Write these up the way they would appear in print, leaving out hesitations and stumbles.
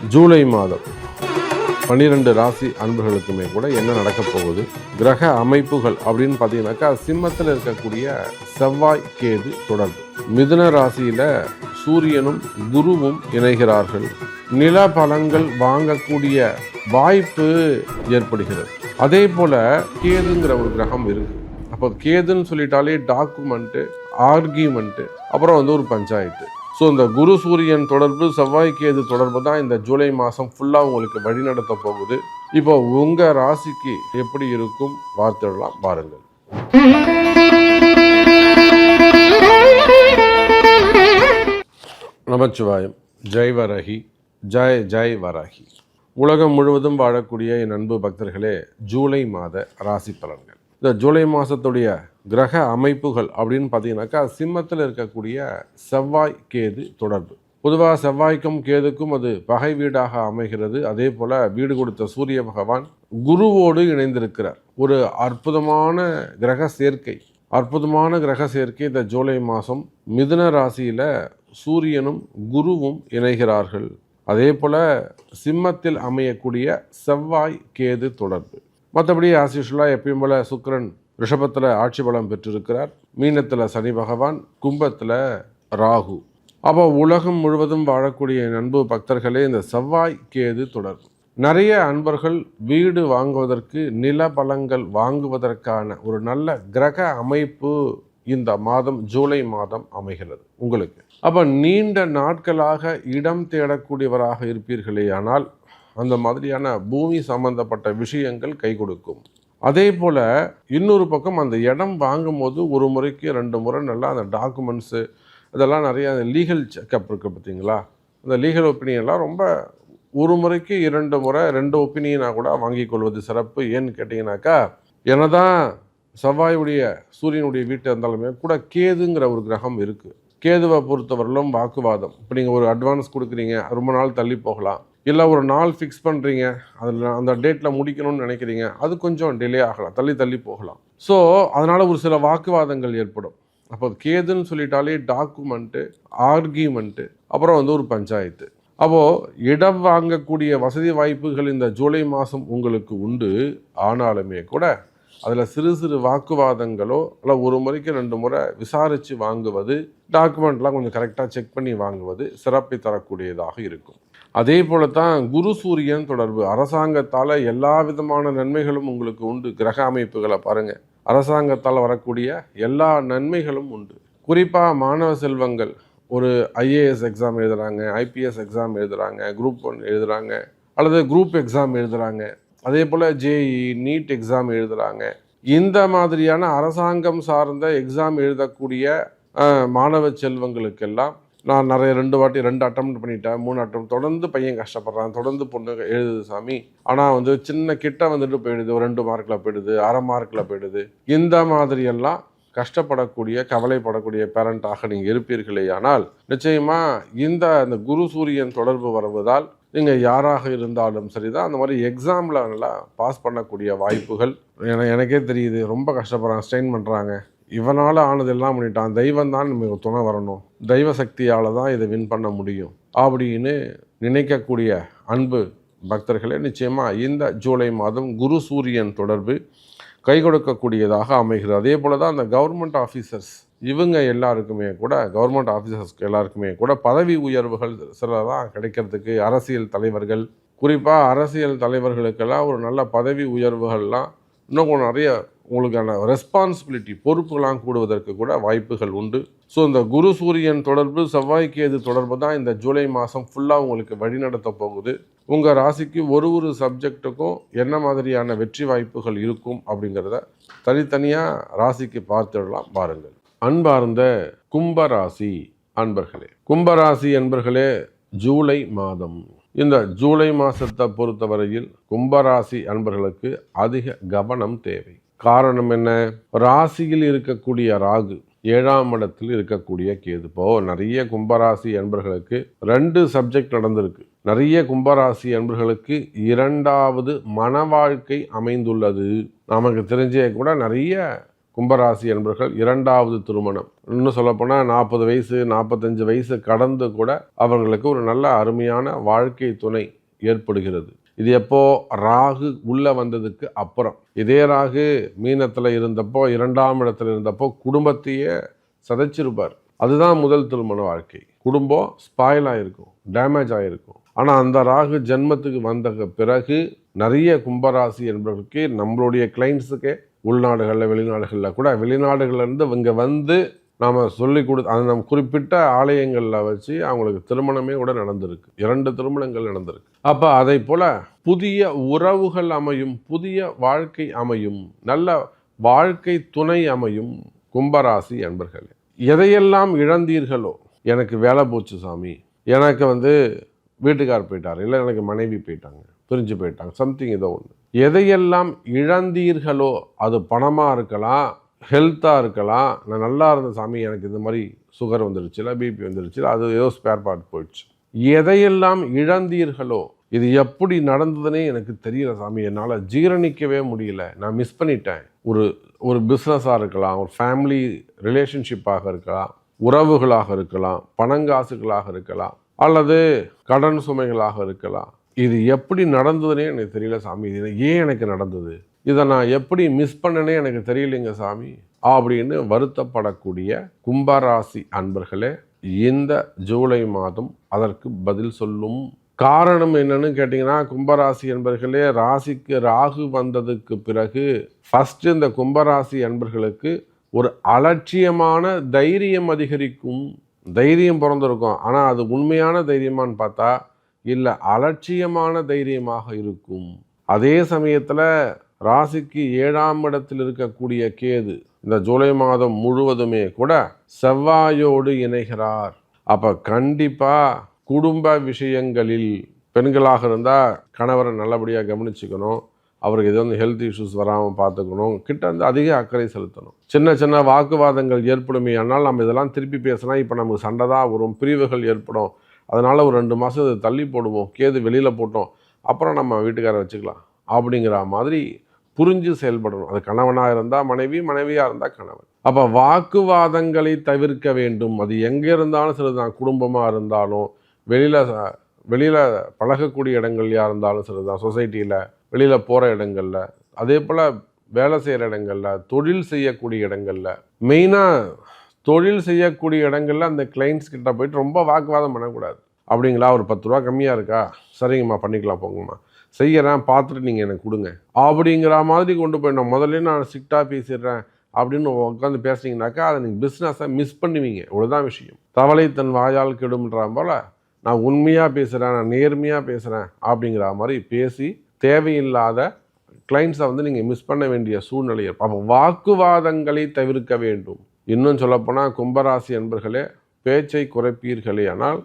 ஜூலை மாதம் 12 ராசி அன்பர்களுக்குமே கூட என்ன நடக்க போகுது, கிரக அமைப்புகள் அப்படின்னு பார்த்தீங்கன்னாக்கா, சிம்மத்தில் இருக்கக்கூடிய செவ்வாய் கேது தொடர்பு, மிதுன ராசியில சூரியனும் குருவும் இணைகிறார்கள். நில பலன்கள் வாங்கக்கூடிய வாய்ப்பு ஏற்படுகிறது. அதே போல கேதுங்கிற ஒரு கிரகம் இருக்கு. அப்போ கேதுன்னு சொல்லிட்டாலே டாக்குமெண்ட்டு, ஆர்கியூமெண்ட்டு, அப்புறம் ஒரு பஞ்சாயத்து. ஸோ இந்த குரு சூரியன் தொடர்பு, செவ்வாய் கேது தொடர்பு தான் இந்த ஜூலை மாதம் ஃபுல்லாக உங்களுக்கு வழிநடத்த போகுது. இப்போ உங்கள் ராசிக்கு எப்படி இருக்கும் பார்த்துடலாம் பாருங்கள். நமச்சிவாயம். ஜெய் வரஹி, ஜெய் ஜெய் வரஹி. உலகம் முழுவதும் வாழக்கூடிய என் அன்பு பக்தர்களே, ஜூலை மாத ராசி பலன்கள். இந்த ஜூலை மாதத்துடைய கிரக அமைப்புகள் அப்படின்னு பார்த்தீங்கன்னாக்கா, சிம்மத்தில் இருக்கக்கூடிய செவ்வாய் கேது தொடர்பு. பொதுவாக செவ்வாய்க்கும் கேதுக்கும் அது பகை வீடாக அமைகிறது. அதே போல் வீடு கொடுத்த சூரிய பகவான் குருவோடு இணைந்திருக்கிறார். ஒரு அற்புதமான கிரக சேர்க்கை இந்த ஜூலை மாதம். மிதுன ராசியில் சூரியனும் குருவும் இணைகிறார்கள். அதே போல் சிம்மத்தில் அமையக்கூடிய செவ்வாய் கேது தொடர்பு. மற்றபடி ஆசிஷுலாக எப்பயும் போல் சுக்கிரன் ரிஷபத்தில் ஆட்சி பலம் பெற்றிருக்கிறார். மீனத்தில் சனி பகவான், கும்பத்தில் ராகு. அப்போ உலகம் முழுவதும் வாழக்கூடிய அன்பு பக்தர்களே, இந்த செவ்வாய் கேது தொடர்பு. நிறைய அன்பர்கள் வீடு வாங்குவதற்கு, நில பலங்கள் வாங்குவதற்கான ஒரு நல்ல கிரக அமைப்பு இந்த மாதம் ஜூலை மாதம் அமைகிறது உங்களுக்கு. அப்போ நீண்ட நாட்களாக இடம் தேடக்கூடியவராக இருப்பீர்களே, ஆனால் அந்த மாதிரியான பூமி சம்பந்தப்பட்ட விஷயங்கள் கை கொடுக்கும். அதே போல் இன்னொரு பக்கம் அந்த இடம் வாங்கும்போது ஒரு முறைக்கு 2 முறை நல்லா அந்த டாக்குமெண்ட்ஸு இதெல்லாம் நிறைய அந்த லீகல் செக்கப் இருக்குது பார்த்தீங்களா. அந்த லீகல் ஒப்பீனியன்லாம் ரொம்ப ஒரு முறைக்கு 2 முறை 2 ஒப்பீனியனாக கூட வாங்கி கொள்வது சிறப்பு. ஏன்னு கேட்டிங்கனாக்கா, என்னதான் செவ்வாயுடைய சூரியனுடைய வீட்டு இருந்தாலுமே கூட கேதுங்கிற ஒரு கிரகம் இருக்குது. கேதுவை பொறுத்தவரையிலும் வாக்குவாதம். இப்போ நீங்கள் ஒரு அட்வான்ஸ் கொடுக்குறீங்க, ரொம்ப நாள் தள்ளி போகலாம். இல்லை ஒரு நாள் ஃபிக்ஸ் பண்ணுறீங்க, அதில் அந்த டேட்டில் முடிக்கணும்னு நினைக்கிறீங்க, அது கொஞ்சம் டிலே ஆகலாம், தள்ளி போகலாம். ஸோ அதனால் ஒரு சில வாக்குவாதங்கள் ஏற்படும். அப்போ கேதுன்னு சொல்லிட்டாலே டாக்குமெண்ட்டு, ஆர்கியூமெண்ட்டு, அப்புறம் ஒரு பஞ்சாயத்து. அப்போது இடம் வாங்கக்கூடிய வசதி வாய்ப்புகள் இந்த ஜூலை மாதம் உங்களுக்கு உண்டு. ஆனாலுமே கூட அதில் சிறு வாக்குவாதங்களோ இல்லை ஒரு முறைக்கு 2 முறை விசாரித்து வாங்குவது, டாக்குமெண்ட்லாம் கொஞ்சம் கரெக்டாக செக் பண்ணி வாங்குவது சிறப்பை தரக்கூடியதாக இருக்கும். அதே போல தான் குரு சூரியன் தொடர்பு. அரசாங்கத்தால் எல்லா விதமான நன்மைகளும் உங்களுக்கு உண்டு. கிரக அமைப்புகளை பாருங்கள், அரசாங்கத்தால் வரக்கூடிய எல்லா நன்மைகளும் உண்டு. குறிப்பாக மாணவ செல்வங்கள் ஒரு IAS எக்ஸாம் எழுதுகிறாங்க, IPS எக்ஸாம் எழுதுகிறாங்க, குரூப் 1 எழுதுகிறாங்க, அல்லது குரூப் எக்ஸாம் எழுதுகிறாங்க, அதே போல் JEE நீட் எக்ஸாம் எழுதுகிறாங்க. இந்த மாதிரியான அரசாங்கம் சார்ந்த எக்ஸாம் எழுதக்கூடிய மாணவ செல்வங்களுக்கெல்லாம் நான் நிறைய 2 அட்டம் பண்ணிட்டேன், 3 அட்டம் தொடர்ந்து பையன் கஷ்டப்படுறான், தொடர்ந்து பொண்ணு எழுதுது சாமி, ஆனால் சின்ன கிட்ட போயிடுது, ஒரு 2 மார்க்கில் போயிடுது, அரை மார்க்கில் போயிடுது. இந்த மாதிரியெல்லாம் கஷ்டப்படக்கூடிய, கவலைப்படக்கூடிய பேரண்டாக நீங்கள் இருப்பீர்களே, ஆனால் நிச்சயமாக இந்த குரு சூரியன் தொடர்பு வருவதால் நீங்கள் யாராக இருந்தாலும் சரிதான், அந்த மாதிரி எக்ஸாமில் நல்லா பாஸ் பண்ணக்கூடிய வாய்ப்புகள். எனக்கே தெரியுது, ரொம்ப கஷ்டப்படுறாங்க, ஸ்ட்ரெயின் பண்ணுறாங்க, இவனால் ஆனதெல்லாம் பண்ணிட்டான், தெய்வம் தான் நமக்கு துணை வரணும், தெய்வ சக்தியால் தான் இதை வின் பண்ண முடியும் அப்படின்னு நினைக்கக்கூடிய அன்பு பக்தர்களே, நிச்சயமாக இந்த ஜூலை மாதம் குரு சூரியன் தொடர்பு கை கொடுக்கக்கூடியதாக அமைகிறது. அதே போல் தான் அந்த கவர்மெண்ட் ஆஃபீஸர்ஸ், இவங்க எல்லாருக்குமே கூட, கவர்மெண்ட் ஆஃபீஸர்ஸ்க்கு எல்லாருக்குமே கூட பதவி உயர்வுகள் சிலதான் கிடைக்கிறதுக்கு, அரசியல் தலைவர்கள், குறிப்பாக அரசியல் தலைவர்களுக்கெல்லாம் ஒரு நல்ல பதவி உயர்வுகள்லாம், இன்னும் நிறைய உங்களுக்கான ரெஸ்பான்சிபிலிட்டி, பொறுப்புகளாம் கூடுவதற்கு கூட வாய்ப்புகள் உண்டு. ஸோ இந்த குரு சூரியன் தொடர்பு, செவ்வாய் கேது தொடர்பு தான் இந்த ஜூலை மாதம் ஃபுல்லாக உங்களுக்கு வழிநடத்த போகுது. உங்கள் ராசிக்கு ஒரு சப்ஜெக்டுக்கும் என்ன மாதிரியான வெற்றி வாய்ப்புகள் இருக்கும் அப்படிங்கிறத தனித்தனியாக ராசிக்கு பார்த்துடலாம் பாருங்கள். அன்பார்ந்த கும்பராசி அன்பர்களே, கும்பராசி அன்பர்களே, ஜூலை மாதம், இந்த ஜூலை மாதத்தை பொறுத்தவரையில் கும்பராசி அன்பர்களுக்கு அதிக கவனம் தேவை. காரணம் என்ன? ராசியில் இருக்கக்கூடிய ராகு, 7ஆம் இடத்தில் இருக்கக்கூடிய கேது. இப்போ நிறைய கும்பராசி அன்பர்களுக்கு 2 சப்ஜெக்ட் நடந்திருக்கு. நிறைய கும்பராசி அன்பர்களுக்கு 2வது மன வாழ்க்கை அமைந்துள்ளது. நமக்கு தெரிஞ்சே கூட நிறைய கும்பராசி என்பவர்கள் இரண்டாவது திருமணம், இன்னும் சொல்லப்போனால் 40 வயசு 45 வயசு கடந்து கூட அவர்களுக்கு ஒரு நல்ல அருமையான வாழ்க்கை துணை ஏற்படுகிறது. இது எப்போ? ராகு உள்ள வந்ததுக்கு அப்புறம். இதே ராகு மீனத்தில் இருந்தப்போ, 2ஆம் இடத்துல இருந்தப்போ குடும்பத்தையே சதைச்சிருப்பார். அதுதான் முதல் திருமண வாழ்க்கை. குடும்பம் ஸ்பாயில் ஆகிருக்கும், டேமேஜ் ஆகிருக்கும். ஆனால் அந்த ராகு ஜென்மத்துக்கு வந்த பிறகு நிறைய கும்பராசி என்பவர்களுக்கு, நம்மளுடைய கிளைண்ட்ஸுக்கே உள்நாடுகளில் வெளிநாடுகளில் கூட, வெளிநாடுகள்லேருந்து இங்கே வந்து நாம் சொல்லி அது நம்ம குறிப்பிட்ட ஆலயங்களில் வச்சு அவங்களுக்கு திருமணமே கூட நடந்திருக்கு. 2 திருமணங்கள் நடந்திருக்கு. அப்போ அதை போல் புதிய உறவுகள் அமையும், புதிய வாழ்க்கை அமையும், நல்ல வாழ்க்கை துணை அமையும். கும்பராசி என்பர்களே, எதையெல்லாம் இழந்தீர்களோ, எனக்கு வேலை போச்சு சாமி, எனக்கு வீட்டுக்கார் போயிட்டார், இல்லை எனக்கு மனைவி போயிட்டாங்க, பிரிஞ்சு போயிட்டாங்க, சம்திங் ஏதோ ஒன்று, எதையெல்லாம் இழந்தீர்களோ, அது பணமாக இருக்கலாம், ஹெல்த்தாக இருக்கலாம். நான் நல்லா இருந்த சாமி, எனக்கு இந்த மாதிரி சுகர் வந்துடுச்சு, இல்லை பிபி வந்துடுச்சு, அது ஏதோ ஸ்பேர் பார்ட் போயிடுச்சு, எதையெல்லாம் இழந்தீர்களோ, இது எப்படி நடந்ததுன்னே எனக்கு தெரியல சாமி, என்னால் ஜீரணிக்கவே முடியல, நான் மிஸ் பண்ணிட்டேன். ஒரு பிஸ்னஸாக இருக்கலாம், ஒரு ஃபேமிலி ரிலேஷன்ஷிப்பாக இருக்கலாம், உறவுகளாக இருக்கலாம், பணங்காசுகளாக இருக்கலாம், அல்லது கடன் சுமைகளாக இருக்கலாம். இது எப்படி நடந்ததுன்னே எனக்கு தெரியல சாமி, இது ஏன் எனக்கு நடந்தது, இதை நான் எப்படி மிஸ் பண்ணனே எனக்கு தெரியலைங்க சாமி அப்படின்னு வருத்தப்படக்கூடிய கும்பராசி அன்பர்களே, இந்த ஜூலை மாதம் அதற்கு பதில் சொல்லும். காரணம் என்னன்னு கேட்டிங்கன்னா, கும்பராசி அன்பர்களே, ராசிக்கு ராகு வந்ததுக்கு பிறகு ஃபர்ஸ்ட் இந்த கும்பராசி அன்பர்களுக்கு ஒரு அலட்சியமான தைரியம் அதிகரிக்கும். தைரியம் பிறந்திருக்கும், ஆனால் அது உண்மையான தைரியமானு பார்த்தா இல்லை, அலட்சியமான தைரியமாக இருக்கும். அதே சமயத்தில் ராசிக்கு 7ஆம் இடத்தில் இருக்கக்கூடிய கேது இந்த ஜூலை மாதம் முழுவதுமே கூட செவ்வாயோடு இணைகிறார். அப்போ கண்டிப்பாக குடும்ப விஷயங்களில் பெண்களாக இருந்தால் கணவரை நல்லபடியாக கவனிச்சுக்கணும், அவருக்கு எது ஹெல்த் இஷ்யூஸ் வராமல் பார்த்துக்கணும், கிட்ட அதிக அக்கறை செலுத்தணும். சின்ன சின்ன வாக்குவாதங்கள் ஏற்படுமே, ஆனால் நம்ம இதெல்லாம் திருப்பி பேசினா இப்போ நமக்கு சண்டை தான் வரும், பிரிவுகள் ஏற்படும். அதனால் ஒரு 2 மாதம் இதை தள்ளி போடுவோம், கேது வெளியில் போட்டோம், அப்புறம் நம்ம வீட்டுக்காரை வச்சுக்கலாம் அப்படிங்கிற மாதிரி புரிஞ்சு செயல்படணும். அது கணவனாக இருந்தால் மனைவி, மனைவியாக இருந்தால் கணவன். அப்போ வாக்குவாதங்களை தவிர்க்க வேண்டும். அது எங்கே இருந்தாலும் சரிதான், குடும்பமாக இருந்தாலும், வெளியில் பழகக்கூடிய இடங்கள்லையாக இருந்தாலும் சரிதான், சொசைட்டியில் வெளியில் போகிற இடங்களில், அதே போல் வேலை செய்கிற இடங்களில், தொழில் செய்யக்கூடிய இடங்களில், மெயினாக தொழில் செய்யக்கூடிய இடங்களில் அந்த கிளைண்ட்ஸ் கிட்ட போயிட்டு ரொம்ப வாக்குவாதம் பண்ணக்கூடாது. அப்படிங்களா, ஒரு 10 ரூபா கம்மியாக இருக்கா, சரிங்கம்மா பண்ணிக்கலாம் போங்கம்மா, செய்கிறேன், பார்த்துட்டு நீங்கள் எனக்கு கொடுங்க அப்படிங்கிற மாதிரி கொண்டு போயிடணும். முதல்ல நான் ஸ்ட்ரிக்டாக பேசிடுறேன் அப்படின்னு உட்காந்து பேசுனீங்கனாக்கா அதை நீங்கள் பிஸ்னஸை மிஸ் பண்ணுவீங்க. இவ்வளோதான் விஷயம். தவளை தன் வாயால் கெடும்ன்ற போல் நான் உண்மையாக பேசுகிறேன், நான் நேர்மையாக பேசுகிறேன் அப்படிங்கிற மாதிரி பேசி தேவையில்லாத கிளைண்ட்ஸை நீங்கள் மிஸ் பண்ண வேண்டிய சூழ்நிலை. அப்போ வாக்குவாதங்களை தவிர்க்க வேண்டும். இன்னும் சொல்லப்போனால் கும்பராசி என்பர்களே, பேச்சை குறைப்பீர்களே ஆனால்,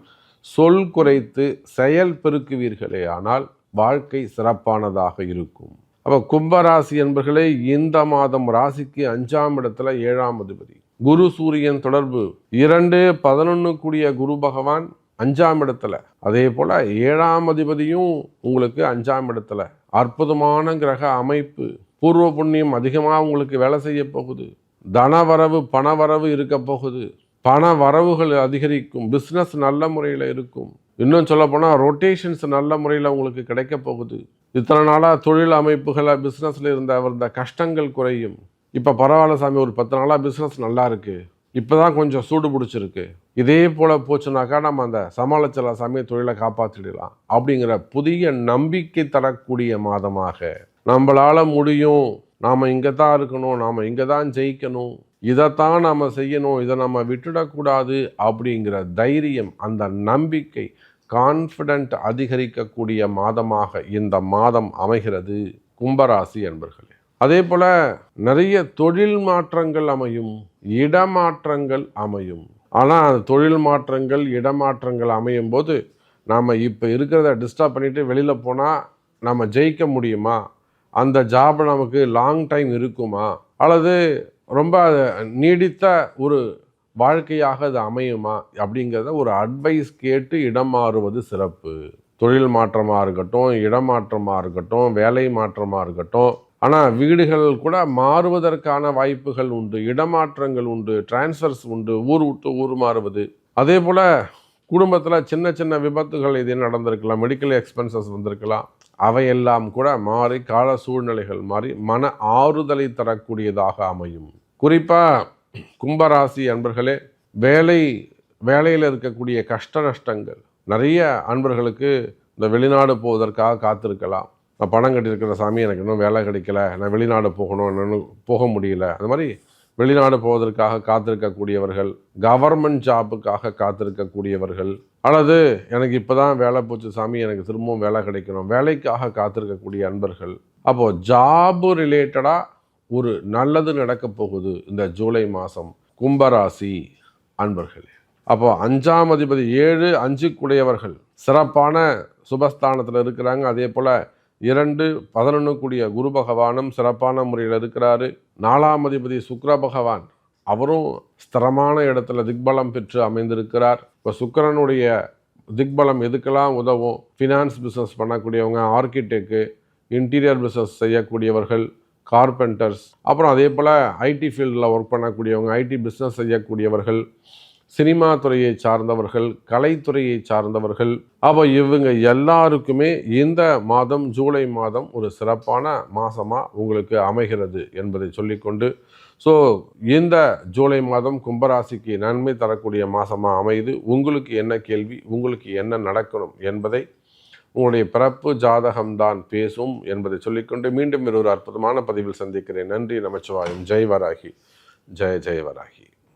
சொல் குறைத்து செயல் பெருக்குவீர்களே ஆனால் வாழ்க்கை சிறப்பானதாக இருக்கும். அப்போ கும்பராசி என்பர்களே, இந்த மாதம் ராசிக்கு 5ஆம் இடத்துல 7ஆம் அதிபதி குரு சூரியன் தொடர்பு, 2-11 கூடிய குரு பகவான் 5ஆம் இடத்துல, அதே போல் 7ஆம் அதிபதியும் உங்களுக்கு 5ஆம் இடத்துல. அற்புதமான கிரக அமைப்பு. பூர்வ புண்ணியம் அதிகமாக உங்களுக்கு வேலை செய்ய போகுது. தனவரவு பணவரவு இருக்க போகுது. பண வரவுகள் அதிகரிக்கும். பிஸ்னஸ் நல்ல முறையில் இருக்கும். இன்னும் சொல்லப்போனால் ரொட்டேஷன்ஸ் நல்ல முறையில் உங்களுக்கு கிடைக்க போகுது. இத்தனை நாளாக தொழில் அமைப்புகளை பிஸ்னஸில் இருந்த கஷ்டங்கள் குறையும். இப்போ பரவாயில்ல சாமி, ஒரு 10 நாளாக பிஸ்னஸ் நல்லா இருக்குது, இப்போ தான் கொஞ்சம் சூடு பிடிச்சிருக்கு, இதே போல் போச்சுனாக்கா நம்ம அந்த சமாளிச்சல சாமியை தொழிலை காப்பாற்றிடலாம் அப்படிங்கிற புதிய நம்பிக்கை தரக்கூடிய மாதமாக, நம்மளால் முடியும், நாம் இங்கே தான் இருக்கணும், நாம் இங்கே தான் ஜெயிக்கணும், இதைத்தான் நாம் செய்யணும், இதை நம்ம விட்டுடக்கூடாது அப்படிங்கிற தைரியம், அந்த நம்பிக்கை, கான்ஃபிடென்ட் அதிகரிக்கக்கூடிய மாதமாக இந்த மாதம் அமைகிறது கும்பராசி என்பர்களே. அதே போல் நிறைய தொழில் மாற்றங்கள் அமையும், இடமாற்றங்கள் அமையும். ஆனால் தொழில் மாற்றங்கள் இடமாற்றங்கள் அமையும் போது நாம் இப்போ இருக்கிறத டிஸ்டர்ப் பண்ணிவிட்டு வெளியில் போனால் நம்ம ஜெயிக்க முடியுமா, அந்த ஜாப் நமக்கு லாங் டைம் இருக்குமா, அல்லது ரொம்ப நீடித்த ஒரு வாழ்க்கையாக அது அமையுமா அப்படிங்கிறத ஒரு அட்வைஸ் கேட்டு இடம் மாறுவது சிறப்பு. தொழில் மாற்றமாக இருக்கட்டும், இடமாற்றமாக இருக்கட்டும், வேலை மாற்றமாக இருக்கட்டும், ஆனால் வீடுகள் கூட மாறுவதற்கான வாய்ப்புகள் உண்டு, இடமாற்றங்கள் உண்டு, டிரான்ஸ்ஃபர்ஸ் உண்டு, ஊர் விட்டு ஊர் மாறுவது. அதே போல் குடும்பத்தில் சின்ன சின்ன விபத்துகள் இது நடந்திருக்கலாம், மெடிக்கல் எக்ஸ்பென்சஸ் வந்திருக்கலாம். அவையெல்லாம் கூட மாறி, கால சூழ்நிலைகள் மாறி மன ஆறுதலை தரக்கூடியதாக அமையும். குறிப்பாக கும்பராசி அன்பர்களே, வேலையில் இருக்கக்கூடிய கஷ்ட நஷ்டங்கள் நிறைய அன்பர்களுக்கு இந்த வெளிநாடு போவதற்காக காத்திருக்கலாம். நான் பணம் கட்டியிருக்கிற சாமி, எனக்கு இன்னும் வேலை கிடைக்கல, நான் வெளிநாடு போகணும், என்னன்னு போக முடியல. அந்த மாதிரி வெளிநாடு போவதற்காக காத்திருக்கக்கூடியவர்கள், கவர்மெண்ட் ஜாபுக்காக காத்திருக்கக்கூடியவர்கள், அல்லது எனக்கு இப்போ தான் வேலை போச்சு சாமி, எனக்கு திரும்பவும் வேலை கிடைக்கணும், வேலைக்காக காத்திருக்கக்கூடிய அன்பர்கள். அப்போது ஜாபு ரிலேட்டடாக ஒரு நல்லது நடக்க போகுது இந்த ஜூலை மாதம் கும்பராசி அன்பர்களே. அப்போ 5ஆம் அதிபதி 7, 5 சிறப்பான சுபஸ்தானத்தில் இருக்கிறாங்க. அதே போல் 2, 11 கூடிய குரு பகவானும் சிறப்பான முறையில் இருக்கிறாரு. 4ஆம் அதிபதி சுக்கிர பகவான் அவரும் ஸ்திரமான இடத்துல திக்பலம் பெற்று அமைந்திருக்கிறார். இப்போ சுக்கிரனுடைய திக்பலம் எதுக்கெல்லாம் உதவும்? ஃபினான்ஸ் பிஸ்னஸ் பண்ணக்கூடியவங்க, ஆர்கிடெக்டு, இன்டீரியர் பிஸ்னஸ் செய்யக்கூடியவர்கள், கார்பெண்டர்ஸ், அப்புறம் அதே போல் ஐடி ஃபீல்டில் ஒர்க் பண்ணக்கூடியவங்க, ஐடி பிஸ்னஸ் செய்யக்கூடியவர்கள், சினிமா துறையை சார்ந்தவர்கள், கலைத்துறையை சார்ந்தவர்கள். அப்போ இவங்க எல்லாருக்குமே இந்த மாதம், ஜூலை மாதம் ஒரு சிறப்பான மாதமாக உங்களுக்கு அமைகிறது என்பதை சொல்லிக்கொண்டு, ஸோ இந்த ஜூலை மாதம் கும்பராசிக்கு நன்மை தரக்கூடிய மாதமாக அமையுது. உங்களுக்கு என்ன கேள்வி, உங்களுக்கு என்ன நடக்கணும் என்பதை உங்களுடைய பிறப்பு ஜாதகம்தான் பேசும் என்பதை சொல்லிக்கொண்டு மீண்டும் ஒரு அற்புதமான பதிவில் சந்திக்கிறேன். நன்றி, நமச்சிவாயம். ஜெய் வராகி, ஜெய ஜெய வராகி.